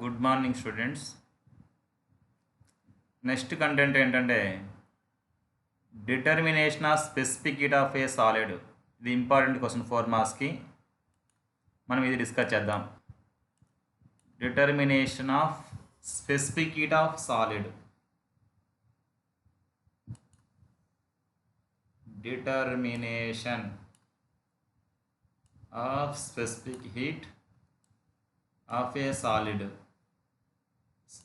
Good morning students. Next content ఏంటంటే determination of specific heat of a solid. ఇది important question 4 మార్క్స్కి. మనం ఇది డిస్కస్ చేద్దాం. Determination of specific heat of solid. Determination of specific heat of a solid.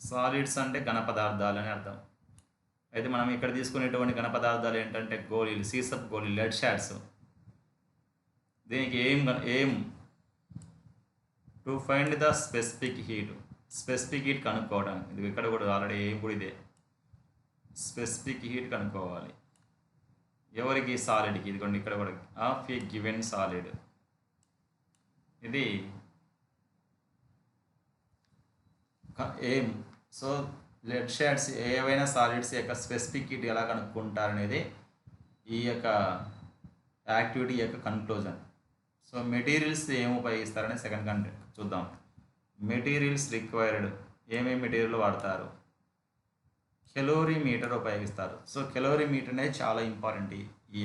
Solids అంటే ఘన పదార్థాలు అని అర్థం. అయితే మనం ఇక్కడ తీసుకునేటువంటి ఘన పదార్థాలు ఏంటంటే గోళీలు, సీసప్ గోళీలు, లెడ్ షాడ్స్. దీనికి ఏం to find the specific heat కనుక్కోవడం. ఇది ఇక్కడ కూడా ఆల్రెడీ ఏం కూడా ఇదే, స్పెసిఫిక్ హీట్ కనుక్కోవాలి. ఎవరికి? సాలిడ్కి. ఇదిగోండి ఇక్కడ కూడా ఆఫ్ ఏ గివెన్ సాలిడ్. ఇది ఏం. సో లెడ్ షాడ్స్ ఏవైనా సాలిడ్స్ యొక్క స్పెసిఫిక్ హీట్ ఎలా కనుక్కుంటారనేది ఈ యొక్క యాక్టివిటీ యొక్క కన్క్లూజన్. సో మెటీరియల్స్ ఏమి ఉపయోగిస్తారని సెకండ్ కంటెంట్ చూద్దాం. మెటీరియల్స్ రిక్వైర్డ్, ఏమేమి మెటీరియల్ వాడతారు? కెలోరీమీటర్ ఉపయోగిస్తారు. సో కెలోరీమీటర్ అనేది చాలా ఇంపార్టెంట్ ఈ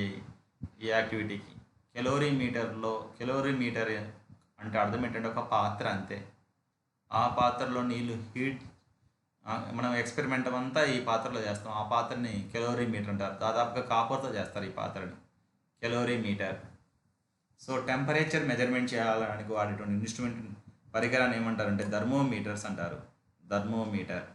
యాక్టివిటీకి. కెలోరీమీటర్ అంటే అర్థం ఏంటంటే ఒక పాత్ర అంతే. ఆ పాత్రలో నీళ్ళు హీట్, మనం ఎక్స్పెరిమెంట్ అంతా ఈ పాత్రలో చేస్తాం. ఆ పాత్రని కెలోరీమీటర్ అంటారు. దాదాపుగా కాపర్తో చేస్తారు ఈ పాత్రని, కెలోరీమీటర్. సో టెంపరేచర్ మెజర్మెంట్ చేయాలని వాడేటువంటి ఇన్స్ట్రుమెంట్ పరికరాన్ని ఏమంటారంటే థర్మోమీటర్స్ అంటారు. థర్మోమీటర్.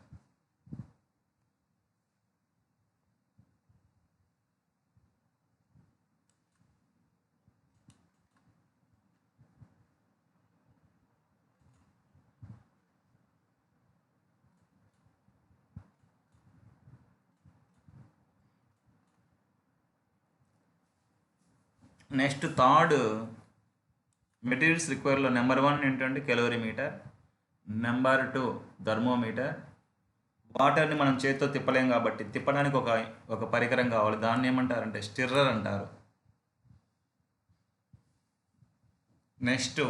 నెక్స్ట్ థర్డ్ మెటీరియల్స్ రిక్వైర్లో నెంబర్ 1 ఏంటంటే కెలోరీమీటర్, నెంబర్ 2 థర్మోమీటర్. వాటర్ని మనం చేతితో తిప్పలేం కాబట్టి తిప్పడానికి ఒక పరికరం కావాలి. దాన్ని ఏమంటారంటే స్టిర్రర్ అంటారు. నెక్స్ట్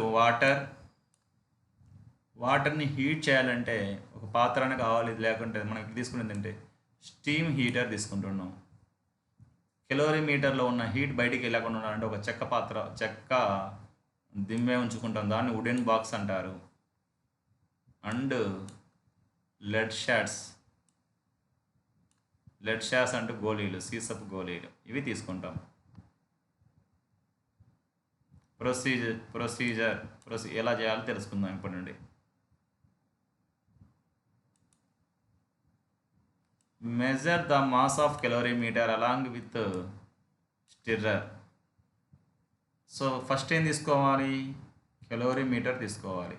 వాటర్ని హీట్ చేయాలంటే ఒక పాత్రనే కావాలి. ఇది లేకుంటే మనకి తీసుకునేది అంటే స్టీమ్ హీటర్ తీసుకుంటున్నాం. కెలోరీమీటర్లో ఉన్న హీట్ బయటికి వెళ్ళకుండా ఉండాలంటే ఒక చెక్క దిమ్మె ఉంచుకుంటాం. దాన్ని వుడెన్ బాక్స్ అంటారు. అండ్ లెడ్ షాడ్స్ అంటే గోళీలు, సీసప్ గోళీలు, ఇవి తీసుకుంటాం. ప్రొసీజర్ ఎలా చేయాలో తెలుసుకుందాం ఇప్పటి నుండి. Measure the mass of calorimeter along with stirrer. So first ఏం తీసుకోవాలి? కెలోరీమీటర్ తీసుకోవాలి.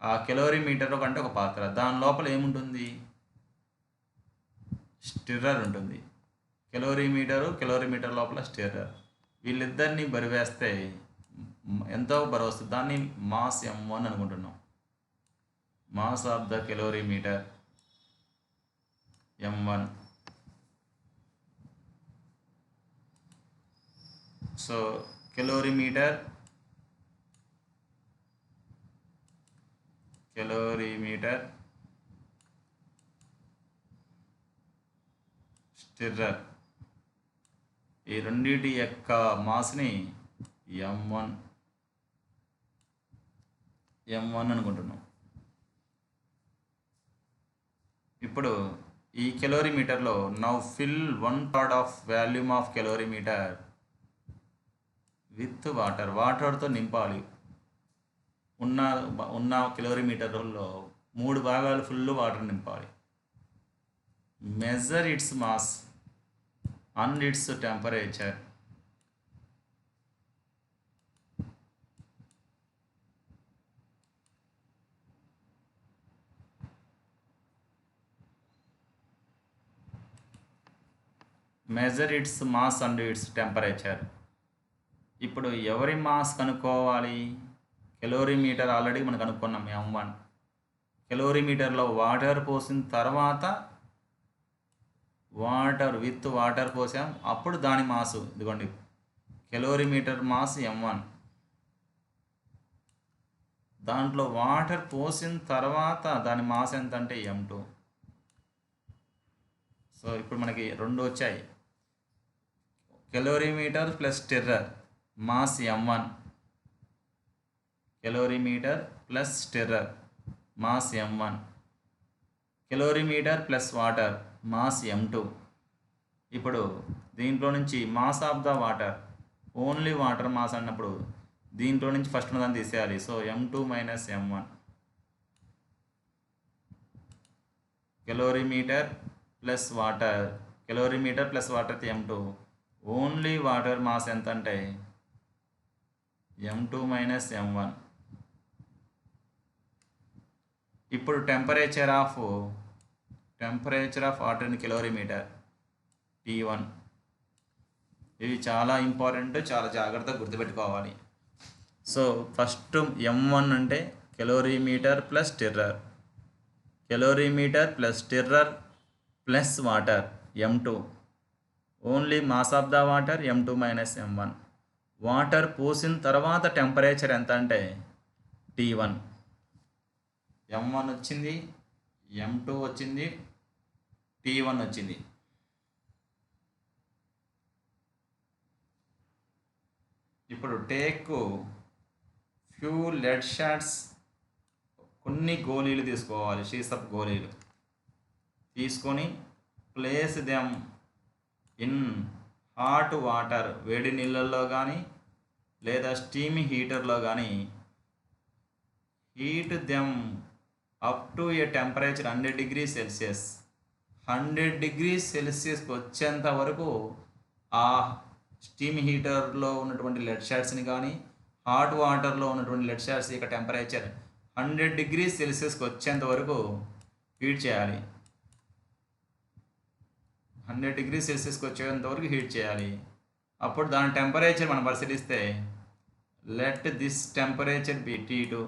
ఆ కెలోరీమీటర్ కంటే ఒక పాత్ర, దాని లోపల ఏముంటుంది? స్టిర్రర్ ఉంటుంది. కెలోరీమీటర్ లోపల స్టిర్రర్. వీళ్ళిద్దరిని బరివేస్తే ఎంతో బరువు వస్తుంది. దాన్ని మాస్ M1 అనుకుంటున్నాం. Mass of the calorimeter M1. So calorimeter stirrer, ఈ రెండింటి యొక్క మాస్ని M1 అనుకుంటున్నాం. ఇప్పుడు ఈ కెలోరీమీటర్లో now fill 1/3 of volume of calorimeter with వాటర్తో నింపాలి. ఉన్న కెలోరీమీటర్లో 3 భాగాలు ఫుల్ వాటర్ నింపాలి. Measure its mass and its temperature. Measure its mass and its temperature. ఇప్పుడు ఎవరి మాస్ కనుక్కోవాలి? కెలోరీమీటర్ ఆల్రెడీ మనం కనుక్కున్నాం M1. కెలోరీమీటర్లో వాటర్ పోసిన తర్వాత వాటర్ పోసాం, అప్పుడు దాని మాసు ఇదిగోండి కెలోరీమీటర్ మాస్ M1. దాంట్లో వాటర్ పోసిన తర్వాత దాని మాస్ ఎంత అంటే m2. సో ఇప్పుడు మనకి రెండు వచ్చాయి, calorimeter plus stirrer mass m1, calorimeter plus stirrer mass m1, calorimeter plus water mass m2. ఇప్పుడు దీంట్లో నుంచి mass of the water, only water mass అన్నప్పుడు దీంట్లో నుంచి ఫస్ట్ ఉన్నదాన్ని తీసేయాలి. So m2 minus m1, calorimeter plus water, calorimeter plus water m2, only water mass ఎంత అంటే m2 మైనస్ m1. ఇప్పుడు temperature of water in calorimeter T1. ఇవి చాలా ఇంపార్టెంట్, చాలా జాగ్రత్తగా గుర్తుపెట్టుకోవాలి. సో ఫస్ట్ m1 అంటే calorimeter plus stirrer, calorimeter plus stirrer plus water m2, only mass of the water m2 minus m1. Water పోసిన తర్వాత temperature ఎంత అంటే T1. m1 వచ్చింది, m2 వచ్చింది, T1 వచ్చింది. ఇప్పుడు టేక్ ఫ్యూ లెడ్ షాట్స్, కొన్ని గోళీలు తీసుకోవాలి, సీసప్ గోళీలు తీసుకొని place them in hot water, వేడి నీళ్ళల్లో కానీ లేదా స్టీమ్ హీటర్లో కానీ, heat them up to A temperature 100 degrees Celsius. 100 degrees Celsiusకి వచ్చేంత వరకు ఆ స్టీమ్ హీటర్లో ఉన్నటువంటి లెడ్ షాట్స్ని కానీ హాట్ వాటర్లో ఉన్నటువంటి లెడ్ షాట్స్ యొక్క టెంపరేచర్ 100 degrees Celsiusకి వచ్చేంత వరకు హీట్ చేయాలి. 100 degrees Celsiusకి వచ్చేంత వరకు హీట్ చేయాలి. అప్పుడు దాని టెంపరేచర్ మనం పరిశీలిస్తే let this temperature be T2.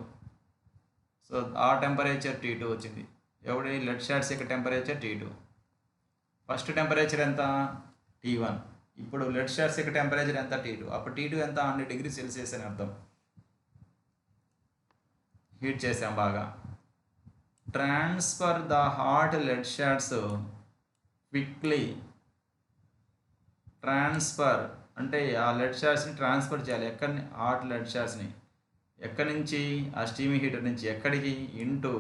So ఆ టెంపరేచర్ T2 వచ్చింది. ఎవడి లెడ్ షాట్స్ యొక్క టెంపరేచర్ T2. ఫస్ట్ టెంపరేచర్ ఎంత T1. ఇప్పుడు లెడ్ షాట్స్ యొక్క టెంపరేచర్ ఎంత T2. అప్పుడు T2 ఎంత 100 degrees Celsius అని అర్థం. హీట్ చేసాం బాగా. Transfer the hot lead shots quickly. Transfer అంటే ఆ లెడ్ షాట్స్ని ట్రాన్స్ఫర్ చేయాలి. ఎక్కడిని? హాట్ లెడ్ షాట్స్ని ఎక్కడి నుంచి? ఆ స్టీమ్ హీటర్ నుంచి ఎక్కడికి? Into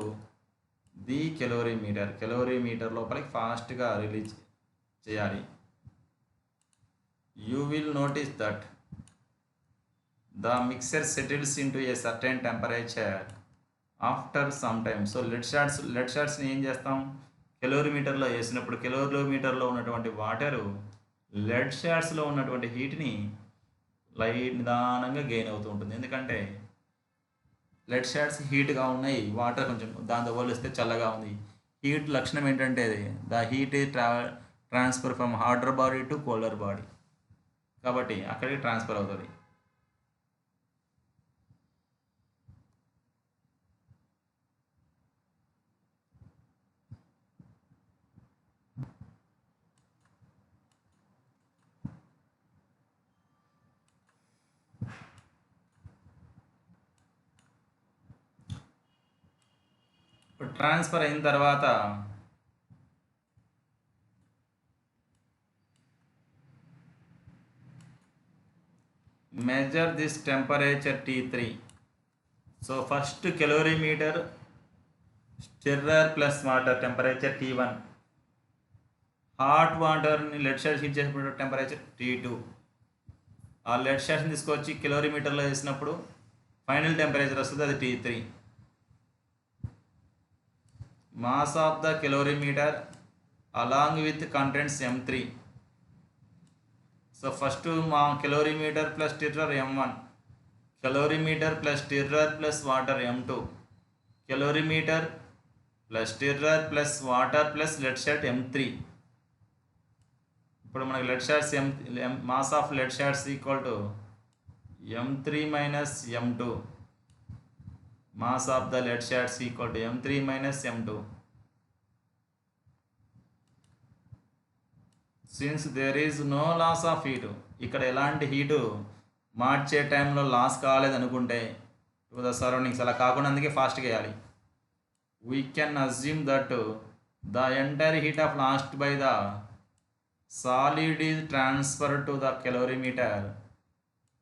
the calorimeter. కెలోరీమీటర్ లోపలికి ఫాస్ట్గా రిలీజ్ చేయాలి. You will notice that the mixer settles into a certain temperature after some time. So lead షాట్స్ని ఏం చేస్తాం? కెలోరీమీటర్లో వేసినప్పుడు కెలోరీమీటర్లో ఉన్నటువంటి వాటరు లెడ్ షాట్స్లో ఉన్నటువంటి హీట్ని నిదానంగా గెయిన్ అవుతూ ఉంటుంది. ఎందుకంటే లెడ్ షాట్స్ హీట్గా ఉన్నాయి, వాటర్ కొంచెం దాంతో పోలిస్తే చల్లగా ఉంది. హీట్ లక్షణం ఏంటంటే the heat transfer from hotter body to colder body, కాబట్టి అక్కడికి ట్రాన్స్ఫర్ అవుతుంది. ఇప్పుడు ట్రాన్స్ఫర్ అయిన తర్వాత measure this temperature T3. So first calorimeter stirrer plus water temperature T1. Hot వాటర్ని లెడ్ షాట్స్ హీట్ చేసినప్పుడు టెంపరేచర్ T2. ఆ లెడ్ షాట్స్ని తీసుకొచ్చి కిలోమీటర్లో వేసినప్పుడు ఫైనల్ టెంపరేచర్ వస్తుంది, అది T3. Mass of the kilometer along with contents M3. So first మా calorimeter plus stirrer M1, calorimeter plus stirrer plus water M2, calorimeter plus stirrer plus water plus lead shot M3. ఇప్పుడు మనకి lead shots mass of lead shots equal to M3 minus M2. Mass of the lead shots equal to M3 minus M2. Since there is no loss of heat, ఇక్కడ ఎలాంటి heat మార్చే టైంలో loss కాలేదనుకుంటే to the surroundings, అలా కాకుండా అందుకే ఫాస్ట్గా వేయాలి. We can assume that the entire heat of last by the solid is transfer to the calorimeter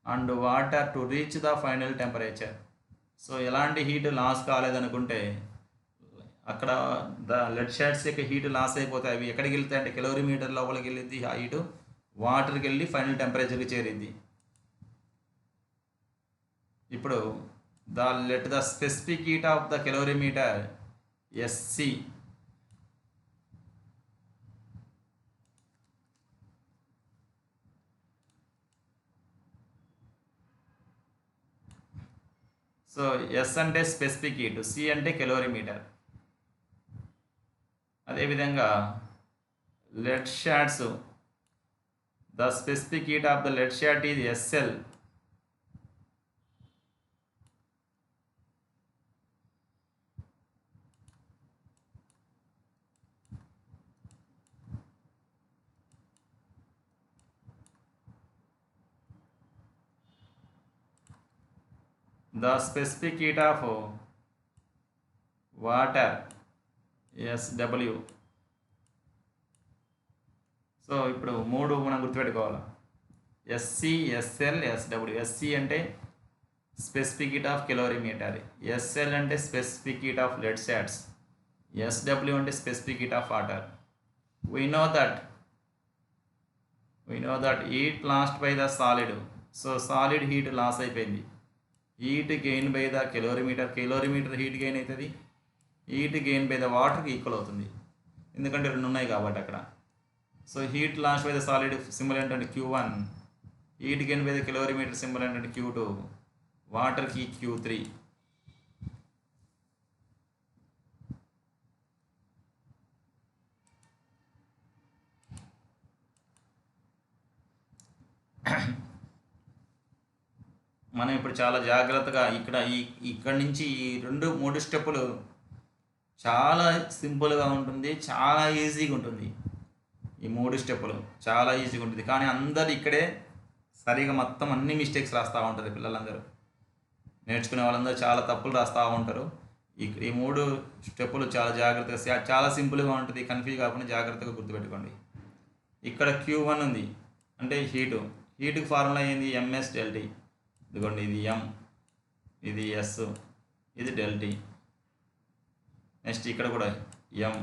and water to reach the final temperature. So ఎలాంటి హీట్ లాస్ కాలేదనుకుంటే అక్కడ the lead షాడ్స్ యొక్క heat loss అయిపోతాయి. అవి ఎక్కడికి వెళ్తాయి అంటే calorimeter లోపలికి వెళ్ళిద్ది ఆ హీటు, వాటర్కి వెళ్ళి ఫైనల్ టెంపరేచర్కి చేరిద్ది. ఇప్పుడు let the specific heat of the calorimeter SC so S అంటే స్పెసిఫిక్ హీట్, సి అంటే కెలోరీమీటర్. అదేవిధంగా lead shots, the specific heat of the lead shot is SL. The specific heat of water SW. So ఇప్పుడు మూడు మనం గుర్తుపెట్టుకోవాలి, SC, SL, SW. SC అంటే specific heat of calorimeter, SL అంటే specific heat of lead shots, SW అంటే specific heat of water. we know that heat lost by the solid. So solid heat loss అయిపోయింది, heat gain by the calorimeter, calorimeter heat gain అవుతుంది, heat gain by the వాటర్కి equal అవుతుంది, ఎందుకంటే రెండు ఉన్నాయి కాబట్టి అక్కడ. So heat lost by the solid symbol ఏంటంటే Q1, heat gain by the calorimeter symbol ఏంటంటే Q2, వాటర్కి Q3. మనం ఇప్పుడు చాలా జాగ్రత్తగా ఇక్కడ నుంచి ఈ 2-3 స్టెప్పులు చాలా సింపుల్గా ఉంటుంది, చాలా ఈజీగా ఉంటుంది. ఈ 3 స్టెప్పులు చాలా ఈజీగా ఉంటుంది, కానీ అందరు ఇక్కడే సరిగా మొత్తం అన్ని మిస్టేక్స్ రాస్తూ ఉంటారు. పిల్లలందరూ నేర్చుకునే వాళ్ళందరూ చాలా తప్పులు రాస్తూ ఉంటారు. ఈ 3 స్టెప్పులు చాలా జాగ్రత్తగా, చాలా సింపుల్గా ఉంటుంది, కన్ఫ్యూజ్ కాకుండా జాగ్రత్తగా గుర్తుపెట్టుకోండి. ఇక్కడ Q1 ఉంది అంటే హీటుకి ఫార్ములా ఏంది, MS ΔT. ఇదిగోండి, ఇది M, ఇది S, ఇది ΔT. నెక్స్ట్ ఇక్కడ కూడా M,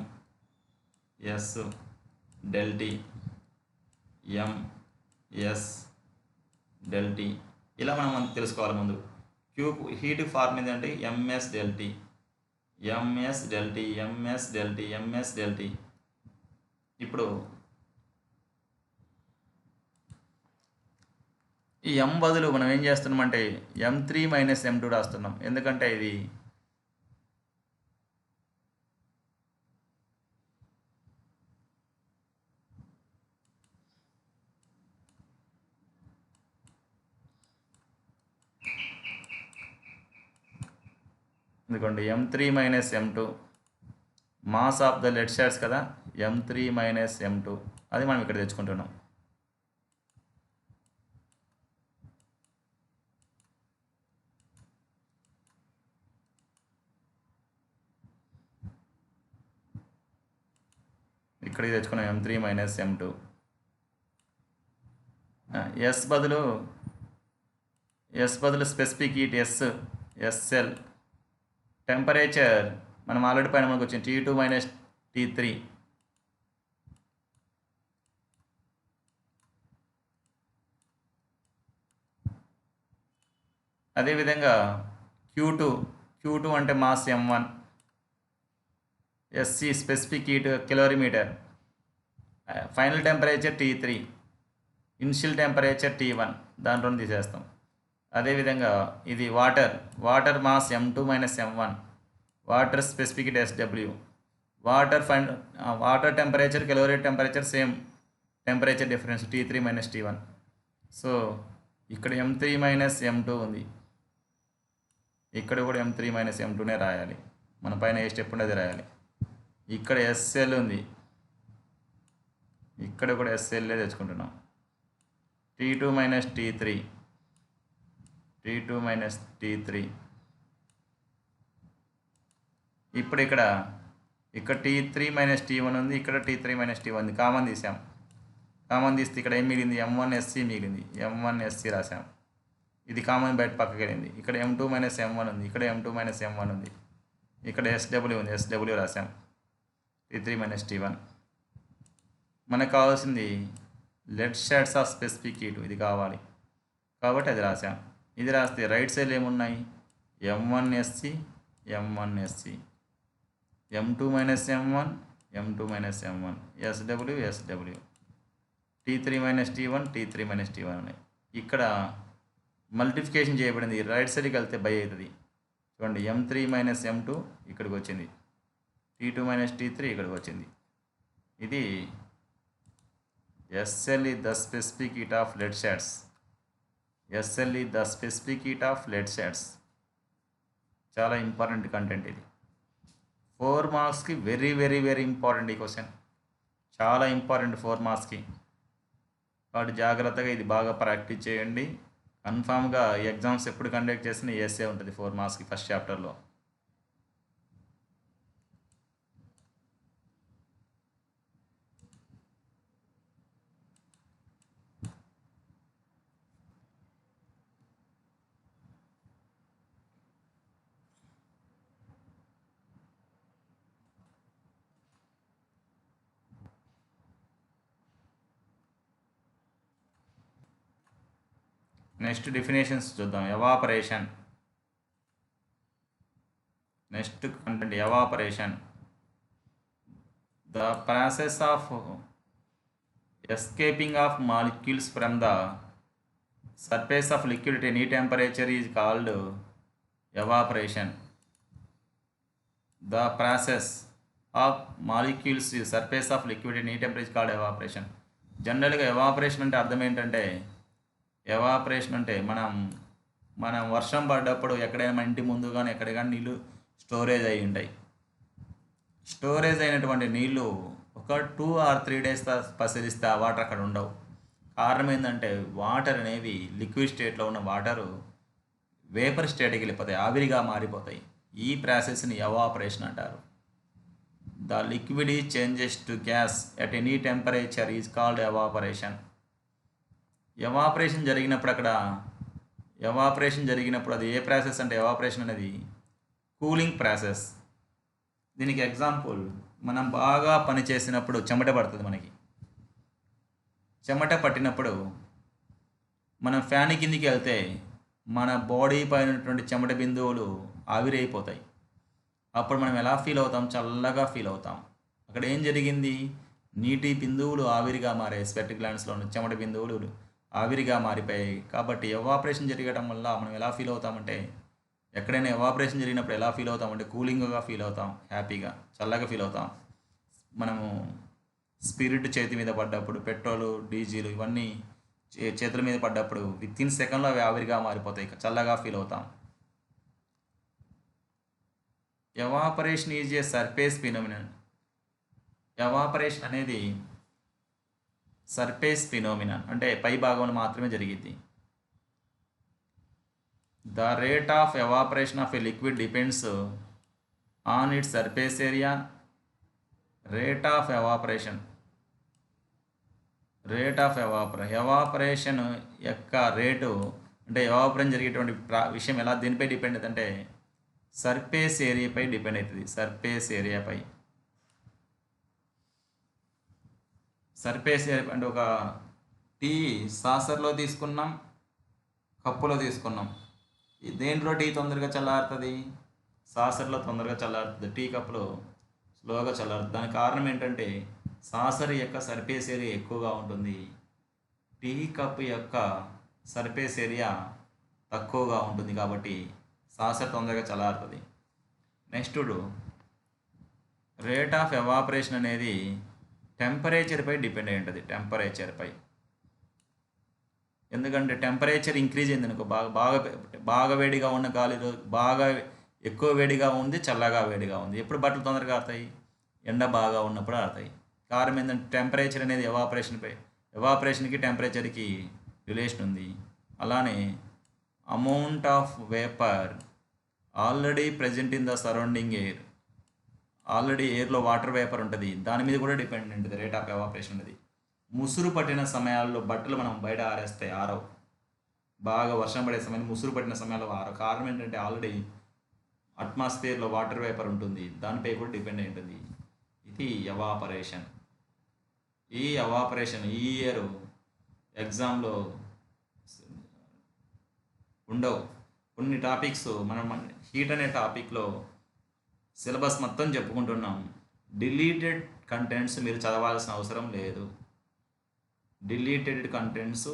S, ΔT, M, S, ΔT. ఇలా మనం తెలుసుకోవాలి. ముందు హీట్ ఫార్మ్ ఏంటంటే MS ΔT, MS ΔT, MS ΔT, MS ΔT. ఇప్పుడు ఈ M బదులు మనం ఏం చేస్తున్నామంటే M3 - M2 రాస్తున్నాం, ఎందుకంటే ఇది ఎందుకంటే M3 - M2 mass of the lead shots కదా, M3 - M2 అది మనం ఇక్కడ తెచ్చుకుంటున్నాం. ఇక్కడికి తెచ్చుకున్నాం M3 - M2. ఎస్ బదులు స్పెసిఫిక్ హీట్ SL. టెంపరేచర్ మనం ఆల్రెడీ పైన మనకు వచ్చింది T2 - T3. అదేవిధంగా Q2 అంటే mass M1, SC specific heat calorimeter, final temperature T3, initial temperature T1, దాంట్లో తీసేస్తాం. అదేవిధంగా ఇది water mass M2 - M1, water specific heat SW, water temperature calorie temperature same temperature difference T3 - T1. So ఇక్కడ M3 - M2 ఉంది, ఇక్కడ కూడా M3 - M2నే రాయాలి. మన పైన ఏ స్టెప్ ఉండేది రాయాలి. ఇక్కడ SL ఉంది, ఇక్కడ కూడా SLే తెచ్చుకుంటున్నాం. T2 - T3, ఇప్పుడు ఇక్కడ T3 - T1 ఉంది, ఇక్కడ T3 - T1 ఉంది. కామన్ తీసాం. కామన్ తీస్తే ఇక్కడ ఏం మిగిలింది? M1SC మిగిలింది. M1SC రాసాం. ఇది కామన్ బయట పక్కకి వెళ్ళింది. ఇక్కడ M2 - M1 ఉంది, ఇక్కడ M2 - M1 ఉంది, ఇక్కడ SW ఉంది, SW రాసాం. T3 - T1. మనకు కావాల్సింది lead shots of specific heat, ఇది కావాలి కాబట్టి అది రాసాం. ఇది రాస్తే రైట్ సైడ్ ఏమున్నాయి? M1SC, M1SC, M2 - M1, M2 - M1, SW, SW, T3 - T1, T3 - T1 ఉన్నాయి. ఇక్కడ మల్టిఫికేషన్ చేయబడింది. రైట్ సైడ్కి వెళ్తే బై అవుతుంది. చూడండి, M3 - M2 ఇక్కడికి వచ్చింది, T2 - T3 ఇక్కడికి వచ్చింది. ఇది SL is the specific heat of lead sheds. SL is the specific heat of lead sheds. చాలా ఇంపార్టెంట్ కంటెంట్ ఇది. 4 మార్క్స్కి వెరీ వెరీ వెరీ ఇంపార్టెంట్ ఈ క్వశ్చన్. చాలా ఇంపార్టెంట్ 4 మార్క్స్కి. కాబట్టి జాగ్రత్తగా ఇది బాగా ప్రాక్టీస్ చేయండి. కన్ఫామ్గా ఈ ఎగ్జామ్స్ ఎప్పుడు కండక్ట్ చేసినా ఎస్ఏ ఉంటుంది 4 మార్క్స్కి ఫస్ట్ చాప్టర్లో. నెక్స్ట్ డెఫినేషన్స్ చూద్దాం. Evaporation. Next content evaporation. The process of escaping of molecules from the surface of liquid at any temperature is called evaporation. The process of molecules surface of liquid at any temperature is called evaporation. జనరల్గా evaporation అంటే అర్థం ఏంటంటే, evaporation అంటే మనం వర్షం పడ్డప్పుడు ఎక్కడైనా మన ఇంటి ముందు కానీ ఎక్కడ కానీ నీళ్ళు స్టోరేజ్ అయి ఉంటాయి. స్టోరేజ్ అయినటువంటి నీళ్ళు ఒక 2 or 3 days పరిశీలిస్తే ఆ వాటర్ అక్కడ ఉండవు. కారణం ఏంటంటే వాటర్ అనేవి లిక్విడ్ స్టేట్లో ఉన్న వాటరు వేపర్ స్టేట్కి వెళ్ళిపోతాయి, ఆవిరిగా మారిపోతాయి. ఈ ప్రాసెస్ని ఎవాపరేషన్ అంటారు. The liquid is changes to gas at any temperature is called evaporation. Evaporation జరిగినప్పుడు అది ఏ ప్రాసెస్ అంటే ఎవాపరేషన్ అనేది కూలింగ్ ప్రాసెస్. దీనికి ఎగ్జాంపుల్, మనం బాగా పని చేసినప్పుడు చెమట పడుతుంది. మనకి చెమట పట్టినప్పుడు మనం ఫ్యాన్ కిందికి వెళ్తే మన బాడీ పైన ఉన్నటువంటి చెమట బిందువులు ఆవిరైపోతాయి. అప్పుడు మనం ఎలా ఫీల్ అవుతాం? చల్లగా ఫీల్ అవుతాం. అక్కడ ఏం జరిగింది? నీటి బిందువులు ఆవిరిగా మారాయి. స్వెట్ గ్లాండ్స్లో ఉన్న చెమట బిందువులు ఆవిరిగా మారిపోయాయి. కాబట్టి ఎవాపరేషన్ జరగడం వల్ల మనం ఎలా ఫీల్ అవుతామంటే, ఎక్కడైనా ఎవాపరేషన్ జరిగినప్పుడు ఎలా ఫీల్ అవుతామంటే కూలింగ్గా ఫీల్ అవుతాం, హ్యాపీగా, చల్లగా ఫీల్ అవుతాం. మనము స్పిరిట్ చేతి మీద పడ్డప్పుడు, పెట్రోలు, డీజిల్ ఇవన్నీ చేతుల మీద పడ్డప్పుడు వితిన్ సెకండ్లో అవి ఆవిరిగా మారిపోతాయి, చల్లగా ఫీల్ అవుతాం. Evaporation is a surface phenomenon. Evaporation అనేది సర్ఫేస్ ఫినోమినన్, అంటే పై భాగంలో మాత్రమే జరిగింది. The rate of evaporation of a liquid depends on it's surface area. Rate of evaporation evaporation యొక్క రేటు అంటే ఎవాపరేషన్ జరిగేటువంటి విషయం ఎలా దేనిపై డిపెండ్ అవుతుందంటే సర్ఫేస్ ఏరియాపై డిపెండ్ అవుతుంది. సర్ఫేస్ ఏరియాపై అంటే ఒక టీ సాసర్లో తీసుకున్నాం, కప్పులో తీసుకున్నాం. దేంట్లో టీ తొందరగా చల్లారుతుంది? సాసర్లో తొందరగా చల్లారుతుంది, టీ కప్పులో స్లోగా చల్లారుతుంది. దానికి కారణం ఏంటంటే సాసర్ యొక్క సర్ఫేస్ ఏరియా ఎక్కువగా ఉంటుంది, టీ కప్ యొక్క సర్ఫేస్ ఏరియా తక్కువగా ఉంటుంది. కాబట్టి సాసర్ తొందరగా చల్లారుతుంది. నెక్స్ట్ రేట్ ఆఫ్ ఎవాపరేషన్ అనేది టెంపరేచర్పై డిపెండ్ అయి ఉంటుంది. టెంపరేచర్పై, ఎందుకంటే టెంపరేచర్ ఇంక్రీజ్ అయింది అనుకో, బాగా వేడిగా ఉన్న గాలిలో బాగా ఎక్కువ వేడిగా ఉంది, చల్లగా వేడిగా ఉంది. ఎప్పుడు బట్టలు తొందరగా ఆరుతాయి? ఎండ బాగా ఉన్నప్పుడు ఆరుతాయి. కారణం ఏంటంటే టెంపరేచర్ అనేది ఎవాపరేషన్కి టెంపరేచర్కి రిలేషన్ ఉంది. అలానే amount of vapour already present in the surrounding air already ఎయిర్లో వాటర్ వేపర్ ఉంటుంది, దాని మీద కూడా డిపెండ్ ఉంటుంది రేట్ ఆఫ్ ఎవాపరేషన్ అనేది. ముసురు పట్టిన సమయాల్లో బట్టలు మనం బయట ఆరేస్తే ఆరవు. బాగా వర్షం పడే సమయం ముసురు పట్టిన సమయాల్లో ఆరవు. కారణం ఏంటంటే ఆల్రెడీ అట్మాస్ఫియర్లో వాటర్ వేపర్ ఉంటుంది, దానిపై కూడా డిపెండ్ అయి ఉంటుంది. ఇది ఎవాపరేషన్. ఈ ఎవాపరేషన్ ఈ ఇయర్ ఎగ్జామ్లో ఉండవు. కొన్ని టాపిక్స్ మనం హీట్ అనే టాపిక్లో సిలబస్ మొత్తం చెప్పుకుంటున్నాం. డిలీటెడ్ కంటెంట్స్ మీరు చదవాల్సిన అవసరం లేదు. డిలీటెడ్ కంటెంట్స్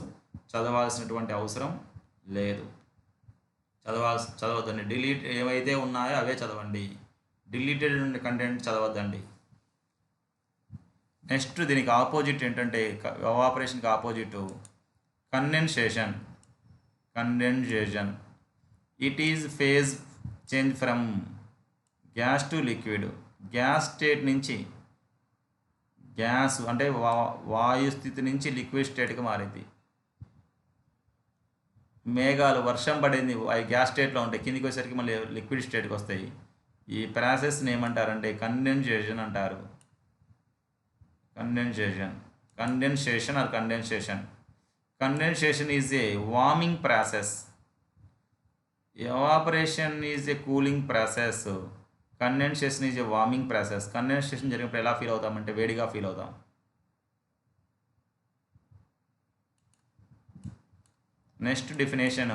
చదవాల్సినటువంటి అవసరం లేదు. చదవద్దండి. డిలీట్ ఏవైతే ఉన్నాయో అవే చదవండి. డిలీటెడ్ కంటెంట్ చదవద్దండి. నెక్స్ట్ దీనికి ఆపోజిట్ ఏంటంటే ఎవాపరేషన్కి opposite condensation. It is phase change from gas to liquid. Gas state నుంచి గ్యాస్ అంటే వాయు స్థితి నుంచి లిక్విడ్ స్టేట్కి మారింది. మేఘాలు వర్షం పడింది, అవి గ్యాస్ స్టేట్లో ఉంటాయి, కిందికి వచ్చేసరికి మళ్ళీ లిక్విడ్ స్టేట్కి వస్తాయి. ఈ ప్రాసెస్ని ఏమంటారంటే కండెన్సేషన్ అంటారు. Condensation is a warming process. Evaporation is a cooling process. Condensation is a warming process. Condensation జరిగినప్పుడు ఎలా ఫీల్ అవుతామంటే వేడిగా ఫీల్ అవుతాం. Next definition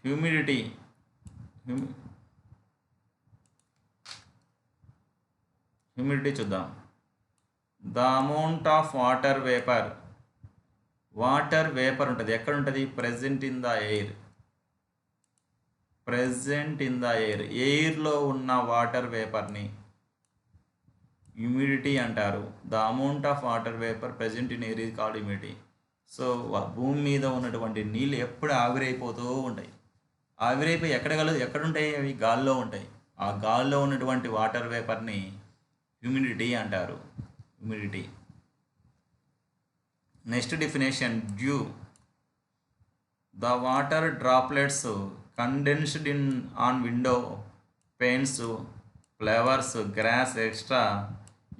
humidity. హ్యూమిడిటీ చూద్దాం. The amount of water vapour ఉంటుంది, ఎక్కడ ఉంటుంది? Present in the air. ఎయిర్లో ఉన్న వాటర్ వేపర్ని హ్యూమిడిటీ అంటారు. The amount of water vapour present in air is called humidity. So భూమి మీద ఉన్నటువంటి నీళ్ళు ఎప్పుడు ఆవిరైపోతూ ఉంటాయి. ఆవిరైపోయి ఎక్కడ ఉంటాయి? అవి గాల్లో ఉంటాయి. ఆ గాల్లో ఉన్నటువంటి వాటర్ వేపర్ని హ్యూమిడిటీ అంటారు. Next definition due. The water droplets condensed on window paints, flowers, grass, etc.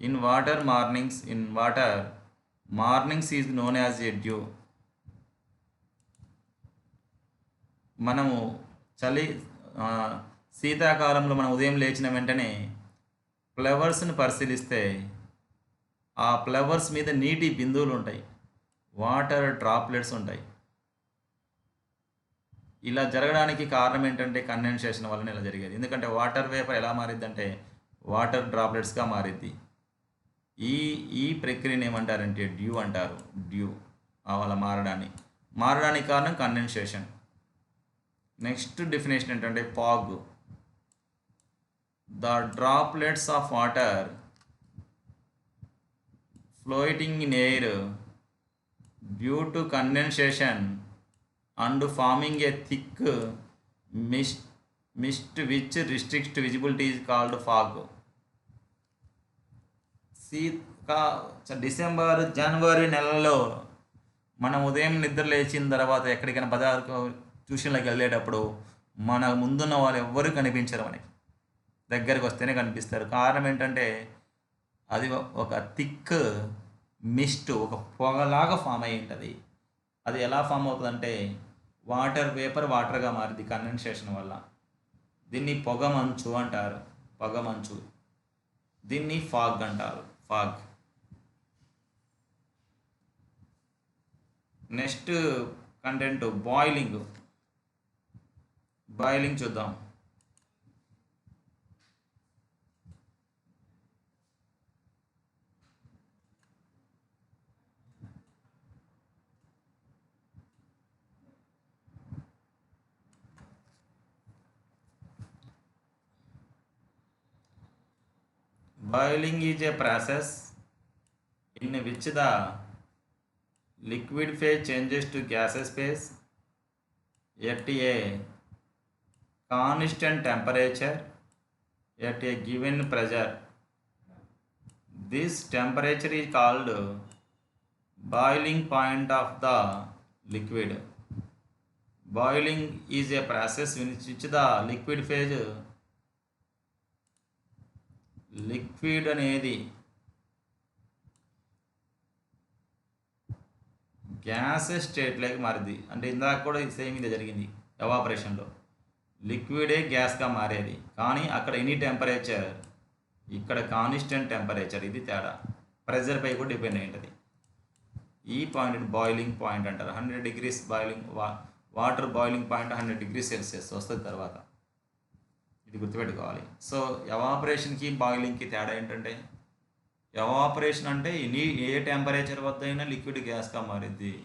In water mornings is known as a dew. మనము శీతాకాలంలో మనం ఉదయం లేచిన వెంటనే ఫ్లవర్స్ని పరిశీలిస్తే ఆ ఫ్లవర్స్ మీద నీటి బిందువులు ఉంటాయి, వాటర్ డ్రాప్లెట్స్ ఉంటాయి. ఇలా జరగడానికి కారణం ఏంటంటే కండెన్సేషన్ వలన ఇలా జరిగేది. ఎందుకంటే వాటర్ వేపర్ ఎలా మారిద్ది అంటే వాటర్ డ్రాప్లెట్స్గా మారిద్ది. ఈ ప్రక్రియను ఏమంటారంటే డ్యూ అంటారు. అలా మారడానికి కారణం కండెన్సేషన్. నెక్స్ట్ డెఫినేషన్ ఏంటంటే fog. The droplets of water floating in air due to condensation and forming a thick mist which restricts visibility is called fog. December జనవరి నెలలో మనం ఉదయం నిద్ర లేచిన తర్వాత ఎక్కడికైనా పదార్థ ట్యూషన్లోకి వెళ్ళేటప్పుడు మన ముందున్న వాళ్ళు ఎవ్వరూ కనిపించరు, మనకి దగ్గరికి వస్తేనే కనిపిస్తారు. కారణం ఏంటంటే అది ఒక థిక్ మిస్ట్, ఒక పొగలాగా ఫామ్ అయి ఉంటుంది. అది ఎలా ఫామ్ అవుతుందంటే వాటర్ వేపర్ వాటర్గా మారింది కండెన్సేషన్ వల్ల. దీన్ని పొగమంచు అంటారు. దీన్ని ఫాగ్ అంటారు. నెక్స్ట్ కంటెంట్ బాయిలింగ్ చూద్దాం. Boiling is a process in which the liquid phase changes to gaseous phase at a constant temperature at a given pressure. This temperature is called boiling point of the liquid. Boiling is a process in which the liquid అనేది gas స్టేట్లోకి మారింది. అంటే ఇందాక కూడా same ఇదే జరిగింది. ఎవాపరేషన్లో లిక్విడే గ్యాస్గా మారేది, కానీ అక్కడ ఎనీ టెంపరేచర్, ఇక్కడ కాన్స్టెంట్ టెంపరేచర్. ఇది తేడా. ప్రెజర్పై కూడా డిపెండ్ అయి ఉంటుంది. ఈ పాయింట్ బాయిలింగ్ పాయింట్ అంటారు. 100 degrees boiling water boiling point 100 degrees Celsius వస్తుంది తర్వాత. ఇది గుర్తుపెట్టుకోవాలి. సో ఎవాపరేషన్కి బాయిలింగ్కి తేడా ఏంటంటే, ఎవాపరేషన్ అంటే ఏ టెంపరేచర్ వద్ద అయినా లిక్విడ్ గ్యాస్గా మారిద్ది.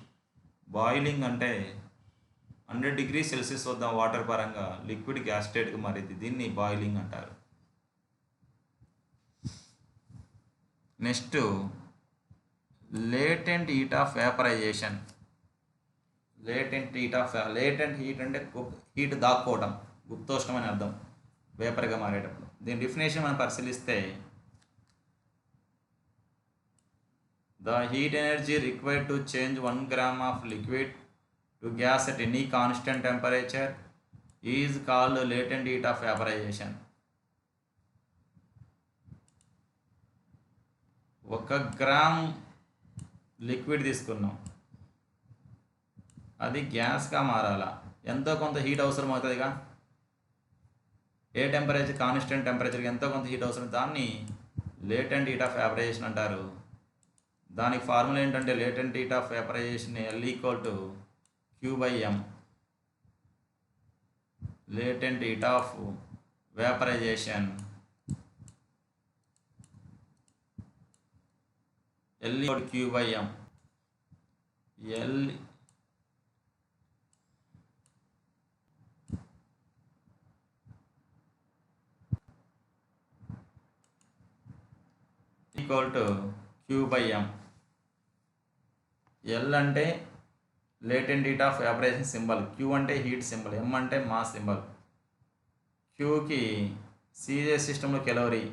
బాయిలింగ్ అంటే 100 degrees Celsius వద్ద వాటర్ పరంగా లిక్విడ్ గ్యాస్ స్టేట్కి మారిద్ది. దీన్ని బాయిలింగ్ అంటారు. Next latent heat of vaporisation. Latent heat అంటే హీట్ దాక్కోవడం, గుప్తోష్ణం అని అర్థం వేపర్గా మారేటప్పుడు. దీని డెఫినేషన్ మనం పరిశీలిస్తే, the heat energy required to change 1 gram of liquid to gas at any constant temperature is called latent heat of vaporization. 1 gram liquid తీసుకున్నాం, అది గ్యాస్గా మారాలా, ఎంతో కొంత హీట్ అవసరం అవుతుందిగా. ఏ టెంపరేచర్, కాన్స్టెంట్ టెంపరేచర్కి ఎంతో కొంత హీట్ అవసరం, దాన్ని లేటెంట్ హీట్ ఆఫ్ వేపరైజేషన్ అంటారు. దానికి ఫార్ములా ఏంటంటే, latent heat of vaporisation L = Q/m. Latent heat of vaporisation L = Q/m. L = Q/m. L అంటే latent heat of vaporisation symbol, Q అంటే హీట్ సింబల్, M అంటే మాస్ సింబల్. Qకి సీరియస్ సిస్టంలో calorie,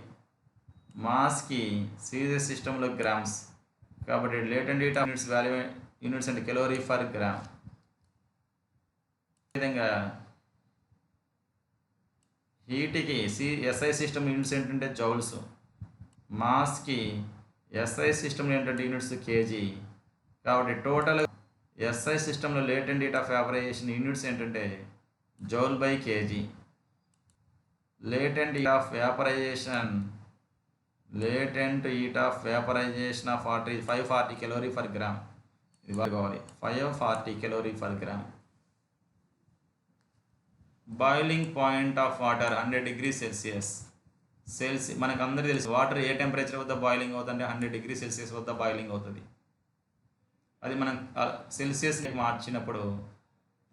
మాస్కి serious సిస్టంలో grams. కాబట్టి latent heat of units అంటే calorie for gram. అదేవిధంగా హీట్కి SI system units ఏంటంటే joules, మాస్కి SI సిస్టంలో ఏంటంటే యూనిట్స్ కేజీ. కాబట్టి టోటల్ SI సిస్టంలో latent heat of vaporization units ఏంటంటే joule by KG. Latent heat of vaporization of water 540 calorie per gram. ఇది కావాలి, 540 calorie per gram. Boiling point of water 100 degrees Celsius. మనకు అందరికీ తెలుసు, వాటర్ ఏ temperature వద్ద boiling అవుతుందంటే 100 degrees Celsius వద్ద boiling అవుతుంది. అది మనం సెల్సియస్కి మార్చినప్పుడు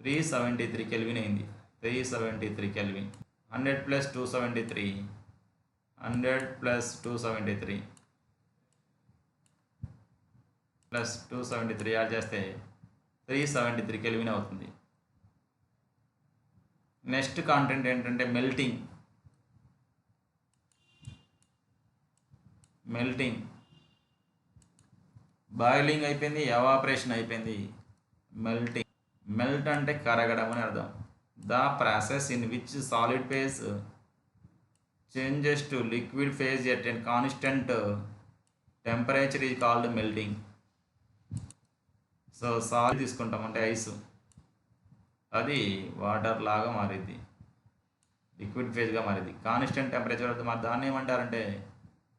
373 Kelvin అయింది. 373 Kelvin. 100 + 273, 100 + 273 + 273 యాడ్ చేస్తే 373 Kelvin అవుతుంది. నెక్స్ట్ కాంటెంట్ ఏంటంటే మెల్టింగ్. బాయిలింగ్ అయిపోయింది, ఎవాపరేషన్ అయిపోయింది, మెల్ట్ అంటే కరగడం అని అర్థం. The process in which solid phase changes to liquid phase at a constant temperature is called melting. So solid తీసుకుంటాం అంటే ఐస్, అది వాటర్ లాగా మారిద్ది, లిక్విడ్ ఫేజ్గా మారిద్ది. కాన్స్టెంట్ టెంపరేచర్ వద్ద మరి దాన్ని ఏమంటారంటే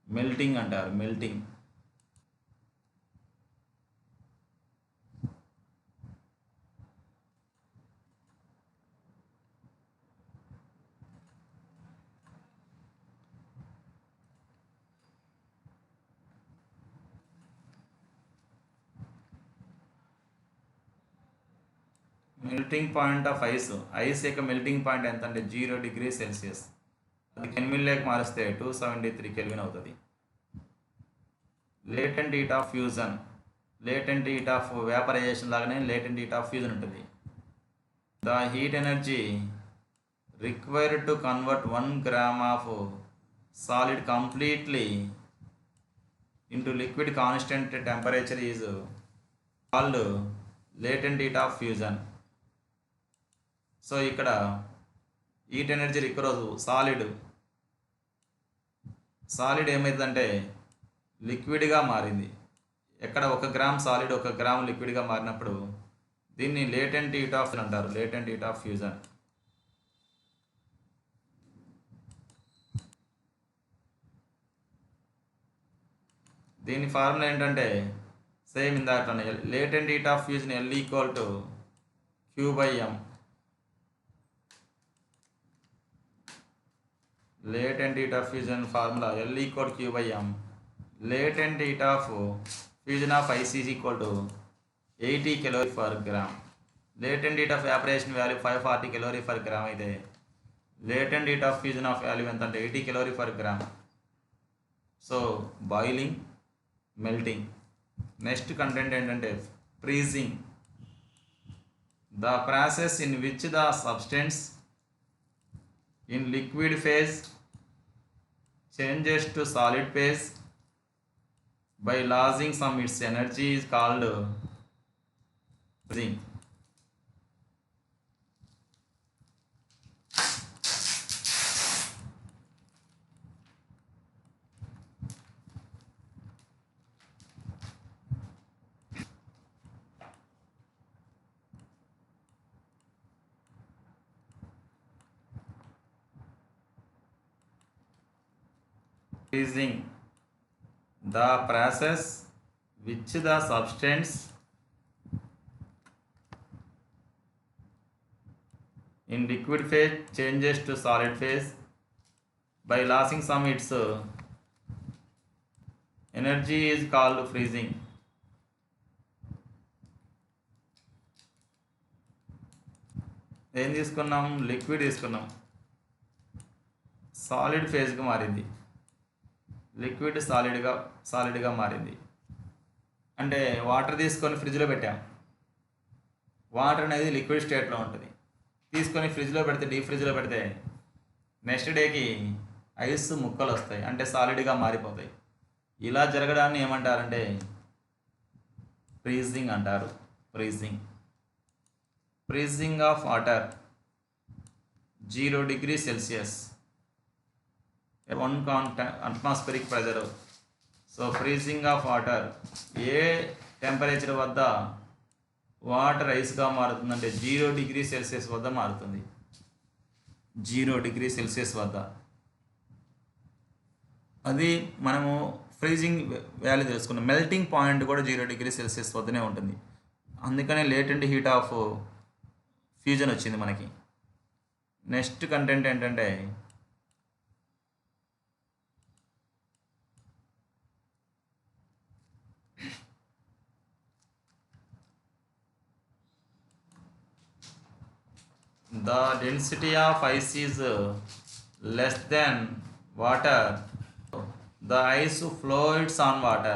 మెల్టింగ్ అంటారు. Melting melting point of ice యొక్క మెల్టింగ్ పాయింట్ ఎంత అంటే 0 degrees Celsius. అది కెల్విన్లోకి మారిస్తే 273 Kelvin అవుతుంది. Latent heat of fusion, latent heat of vaporisation లాగానే లేటెంట్ హీట్ ఆఫ్ ఫ్యూజన్ ఉంటుంది. The heat energy required to convert 1 gram of solid completely into liquid constant temperature is called latent heat of fusion. So ఇక్కడ heat energy recover solid ఏమైందంటే లిక్విడ్గా మారింది. ఎక్కడ 1 gram solid 1 gram లిక్విడ్గా మారినప్పుడు దీన్ని latent heat of అంటారు. Latent heat of fusion. దీని formula ఏంటంటే same ఇందాకనే latent heat of fusion L equal to Q/M. latent heat of fusion formula L equal to Q/M. latent heat of fusion of IC is equal to 80 calorie per gram. latent heat of evaporation value 540 calorie per gram అయితే latent heat of fusion of value ఎంత అంటే 80 calorie per gram. So boiling, melting. Next content ఏంటంటే freezing. The process in which the substance in liquid phase changes to solid phase by losing some its energy is called freezing. Freezing, the process which the substance in liquid phase changes to solid phase by losing some its energy is called freezing. ఏం తీసుకున్నాం? Liquid తీసుకున్నాం, solid ఫేజ్కి మారింది. Liquid సాలిడ్గా మారింది అంటే water తీసుకొని ఫ్రిడ్జ్లో పెట్టాం. వాటర్ అనేది లిక్విడ్ స్టేట్లో ఉంటుంది. తీసుకొని ఫ్రిడ్జ్లో పెడితే, డీప్ ఫ్రిడ్జ్లో పెడితే నెక్స్ట్ డేకి ఐస్ ముక్కలు వస్తాయి, అంటే సాలిడ్గా మారిపోతాయి. ఇలా జరగడాన్ని ఏమంటారంటే ఫ్రీజింగ్ అంటారు. Freezing of water 0 degree Celsius, 1 atmospheric pressure. So freezing of water A temperature వద్ద వాటర్ ఐస్గా మారుతుందంటే 0 degree Celsius వద్ద మారుతుంది. 0 degree Celsius వద్ద. అది మనము ఫ్రీజింగ్ వాల్యూ తెలుసుకున్నాం. మెల్టింగ్ పాయింట్ కూడా 0 degree Celsius వద్దనే ఉంటుంది. అందుకనే లేటెంట్ హీట్ ఆఫ్ ఫ్యూజన్ వచ్చింది మనకి. నెక్స్ట్ కంటెంట్ ఏంటంటే the density of ice is less than water, the ice floats on water.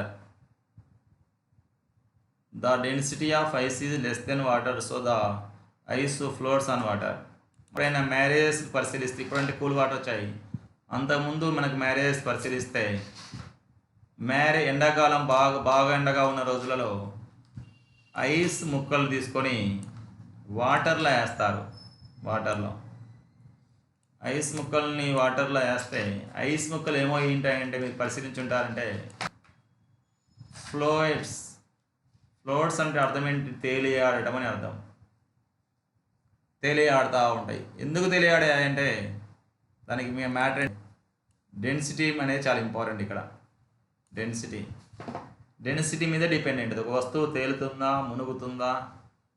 The density of ice is less than water, so the ice floats on water. ఎప్పుడైనా marriages పరిశీలిస్తే, ఇప్పుడంటే cool water వచ్చాయి, అంతకుముందు మనకు marriages పరిశీలిస్తే ఎండాకాలం బాగా ఎండగా ఉన్న రోజులలో ఐస్ ముక్కలు తీసుకొని వాటర్లో వేస్తారు. ఐస్ ముక్కల్ని వాటర్లో వేస్తే ఐస్ ముక్కలు ఏమో ఏంటంటే మీరు పరిశీలించుంటారంటే ఫ్లోట్స్ అంటే అర్థం ఏంటి? తేలియాడటం అని అర్థం. తేలియాడుతూ ఉంటాయి. ఎందుకు తేలియాడాయంటే దానికి మీ మ్యాటర్ డెన్సిటీ అనేది చాలా ఇంపార్టెంట్. ఇక్కడ డెన్సిటీ మీద డిపెండెంట్. ఒక వస్తువు తేలుతుందా, మునుగుతుందా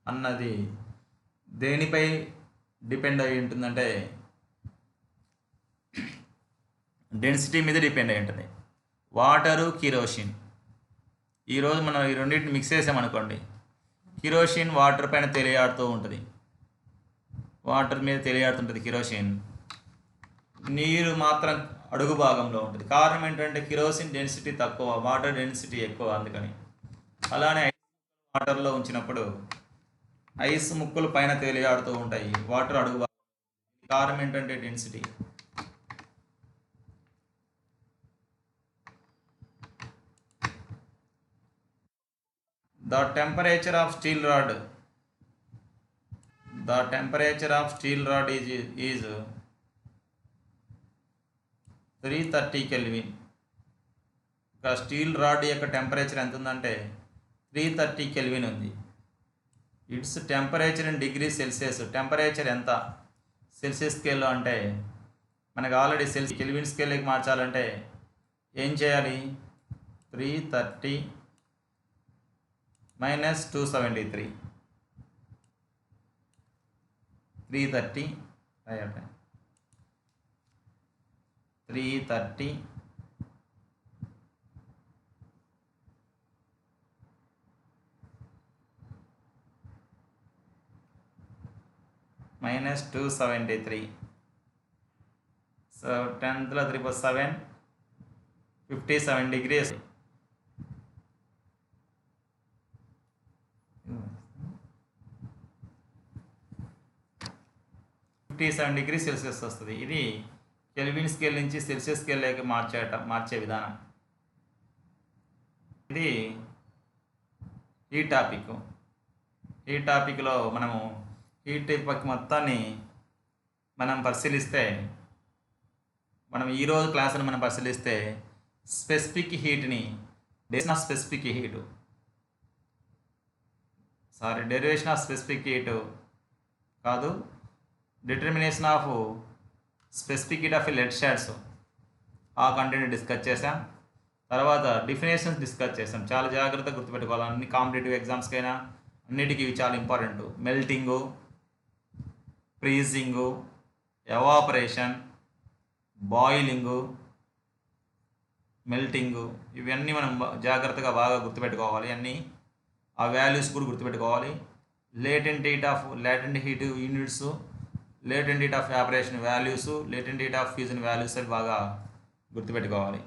అన్నది దేనిపై డిపెండ్ అయి ఉంటుందంటే డెన్సిటీ మీద డిపెండ్ అయి ఉంటుంది. Water, kerosene. ఈరోజు మనం ఈ రెండింటిని మిక్స్ చేసామనుకోండి, కిరోసిన్ వాటర్ పైన తేలియాడుతూ ఉంటుంది. వాటర్ మీద తేలియాడుతుంటుంది కిరోసిన్. నీరు మాత్రం అడుగు భాగంలో ఉంటుంది. కారణం ఏంటంటే కిరోసిన్ డెన్సిటీ తక్కువ, వాటర్ డెన్సిటీ ఎక్కువ. అందుకని అలానే వాటర్లో ఉంచినప్పుడు ఐస్ ముక్కలు పైన తేలియాడుతూ ఉంటాయి, వాటర్ అడుగు భాగం. కారణం ఏంటంటే density. The temperature of steel rod the temperature of steel rod is 330 kelvin. ఒక స్టీల్ రాడ్ యొక్క టెంపరేచర్ ఎంత ఉందంటే 330 కెల్విన్ ఉంది. It's temperature in degree Celsius. Temperature ఎంత సెల్సియస్ స్కేల్లో అంటే మనకు ఆల్రెడీ కెల్విన్ స్కేల్కి మార్చాలంటే ఏం చేయాలి? 330 minus 273. 330 minus 273. So 10th 3 plus 7, 57 degrees. Degree Celsius వస్తుంది. ఇది కెల్విన్ స్కేల్ నుంచి సెల్సియస్ స్కేల్లోకి మార్చే విధానం. ఇది ఈ టాపిక్లో మనము హీట్ మొత్తాన్ని మనం పరిశీలిస్తే, మనం ఈరోజు క్లాసుని మనం పరిశీలిస్తే స్పెసిఫిక్ హీట్ని డెరివేషన్ ఆఫ్ స్పెసిఫిక్ హీట్ కాదు, determination of specific heat of lead shots ఆ కంటెంట్ డిస్కస్ చేసాం. తర్వాత డిఫినేషన్స్ డిస్కస్ చేసాం. చాలా జాగ్రత్తగా గుర్తుపెట్టుకోవాలి. అన్ని కాంపిటేటివ్ ఎగ్జామ్స్కైనా అన్నిటికీ ఇవి చాలా ఇంపార్టెంట్. మెల్టింగు, ఫ్రీజింగు, ఎవాపరేషన్, బాయిలింగు, మెల్టింగు, ఇవన్నీ మనం జాగ్రత్తగా బాగా గుర్తుపెట్టుకోవాలి. అన్నీ ఆ వాల్యూస్ కూడా గుర్తుపెట్టుకోవాలి. Latent heat units, latent heat of evaporation values, latent heat of fusion values అవి బాగా గుర్తుపెట్టుకోవాలి.